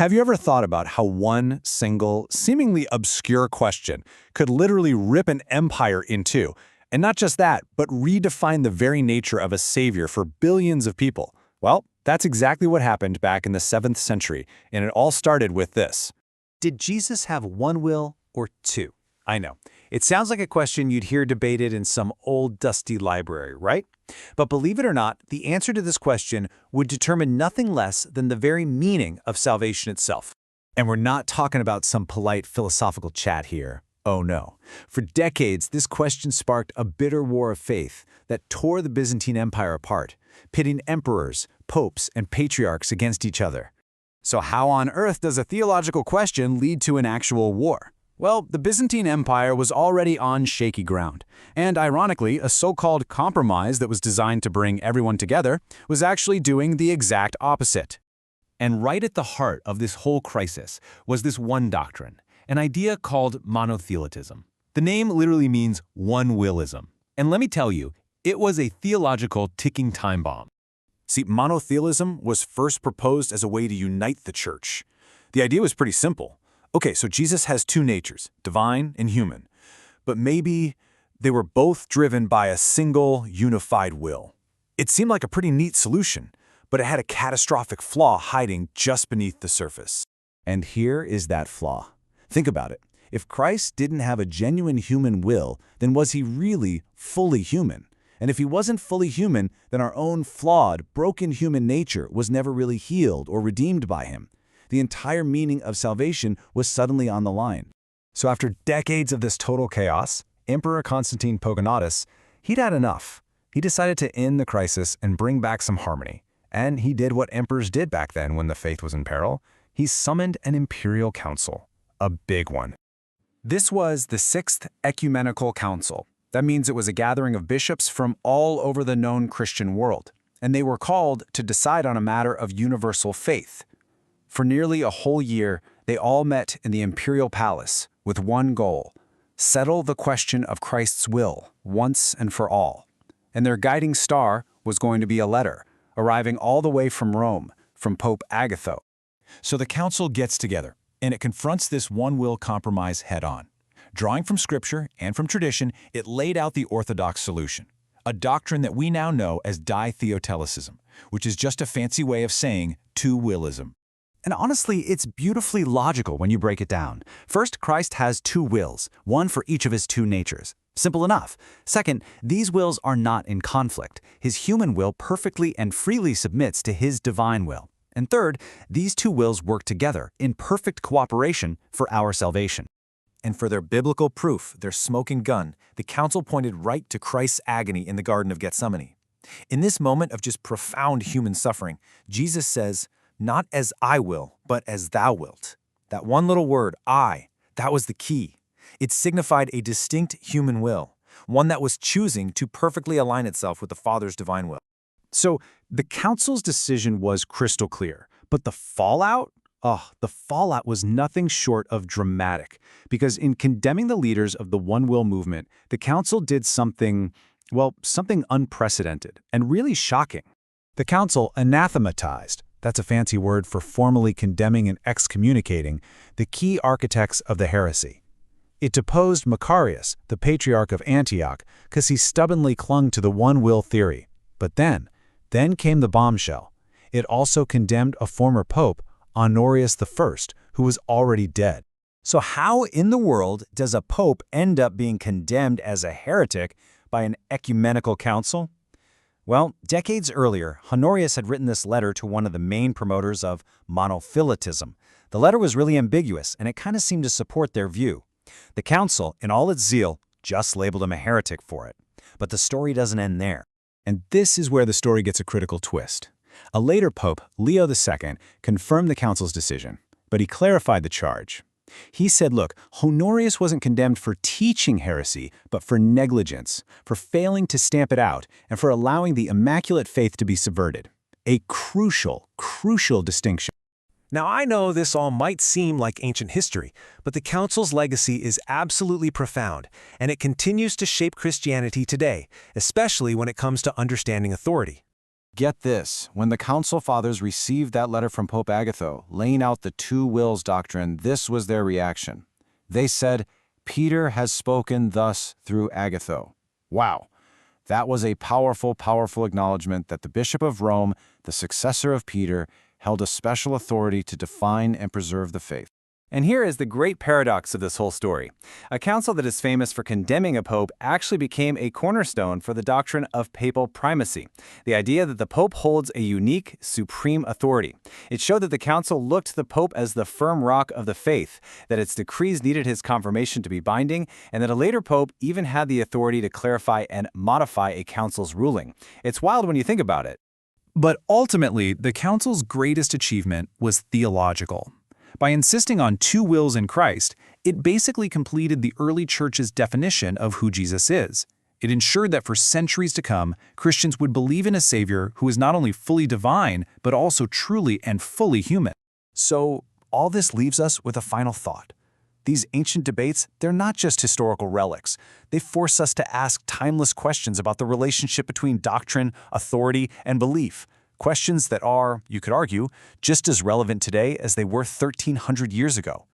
Have you ever thought about how one single, seemingly obscure question could literally rip an empire in two? And not just that, but redefine the very nature of a savior for billions of people? Well, that's exactly what happened back in the 7th century, and it all started with this. Did Jesus have one will or two? I know. It sounds like a question you'd hear debated in some old dusty library, right? But believe it or not, the answer to this question would determine nothing less than the very meaning of salvation itself. And we're not talking about some polite philosophical chat here. Oh no. For decades, this question sparked a bitter war of faith that tore the Byzantine Empire apart, pitting emperors, popes, and patriarchs against each other. So how on earth does a theological question lead to an actual war? Well, the Byzantine Empire was already on shaky ground, and ironically, a so-called compromise that was designed to bring everyone together was actually doing the exact opposite. And right at the heart of this whole crisis was this one doctrine, an idea called Monothelitism. The name literally means one-willism, and let me tell you, it was a theological ticking time bomb. See, monothelism was first proposed as a way to unite the church. The idea was pretty simple. Okay, so Jesus has two natures, divine and human, but maybe they were both driven by a single, unified will. It seemed like a pretty neat solution, but it had a catastrophic flaw hiding just beneath the surface. And here is that flaw. Think about it. If Christ didn't have a genuine human will, then was he really fully human? And if he wasn't fully human, then our own flawed, broken human nature was never really healed or redeemed by him. The entire meaning of salvation was suddenly on the line. So after decades of this total chaos, Emperor Constantine IV Pogonatus, he'd had enough. He decided to end the crisis and bring back some harmony. And he did what emperors did back then when the faith was in peril. He summoned an imperial council, a big one. This was the Sixth Ecumenical Council. That means it was a gathering of bishops from all over the known Christian world, and they were called to decide on a matter of universal faith. For nearly a whole year, they all met in the imperial palace with one goal: settle the question of Christ's will once and for all. And their guiding star was going to be a letter, arriving all the way from Rome, from Pope Agatho. So the council gets together, and it confronts this one-will compromise head-on. Drawing from Scripture and from tradition, it laid out the orthodox solution, a doctrine that we now know as ditheotelism, which is just a fancy way of saying two-willism. And honestly, it's beautifully logical when you break it down. First, Christ has two wills, one for each of his two natures. Simple enough. Second, these wills are not in conflict. His human will perfectly and freely submits to his divine will. And third, these two wills work together in perfect cooperation for our salvation. And for their biblical proof, their smoking gun, the council pointed right to Christ's agony in the Garden of Gethsemane. In this moment of just profound human suffering, Jesus says, "Not as I will, but as thou wilt." That one little word, I, that was the key. It signified a distinct human will, one that was choosing to perfectly align itself with the Father's divine will. So the council's decision was crystal clear, but the fallout? The fallout was nothing short of dramatic, because in condemning the leaders of the one-will movement, the council did something unprecedented and really shocking. The council anathematized, that's a fancy word for formally condemning and excommunicating, the key architects of the heresy. It deposed Macarius, the Patriarch of Antioch, because he stubbornly clung to the one-will theory. But then came the bombshell. It also condemned a former pope, Honorius I, who was already dead. So how in the world does a pope end up being condemned as a heretic by an ecumenical council? Well, decades earlier, Honorius had written this letter to one of the main promoters of Monothelitism. The letter was really ambiguous, and it kind of seemed to support their view. The council, in all its zeal, just labeled him a heretic for it. But the story doesn't end there. And this is where the story gets a critical twist. A later pope, Leo II, confirmed the council's decision, but he clarified the charge. He said, look, Honorius wasn't condemned for teaching heresy, but for negligence, for failing to stamp it out, and for allowing the immaculate faith to be subverted. A crucial distinction. Now, I know this all might seem like ancient history, but the Council's legacy is absolutely profound, and it continues to shape Christianity today, especially when it comes to understanding authority. Get this, when the Council Fathers received that letter from Pope Agatho laying out the two wills doctrine, this was their reaction. They said, "Peter has spoken thus through Agatho." Wow. That was a powerful, powerful acknowledgement that the Bishop of Rome, the successor of Peter, held a special authority to define and preserve the faith. And here is the great paradox of this whole story. A council that is famous for condemning a pope actually became a cornerstone for the doctrine of papal primacy, the idea that the pope holds a unique, supreme authority. It showed that the council looked to the pope as the firm rock of the faith, that its decrees needed his confirmation to be binding, and that a later pope even had the authority to clarify and modify a council's ruling. It's wild when you think about it. But ultimately, the Council's greatest achievement was theological. By insisting on two wills in Christ, it basically completed the early Church's definition of who Jesus is. It ensured that for centuries to come, Christians would believe in a Savior who is not only fully divine, but also truly and fully human. So, all this leaves us with a final thought. These ancient debates, they're not just historical relics. They force us to ask timeless questions about the relationship between doctrine, authority, and belief. Questions that are, you could argue, just as relevant today as they were 1,300 years ago.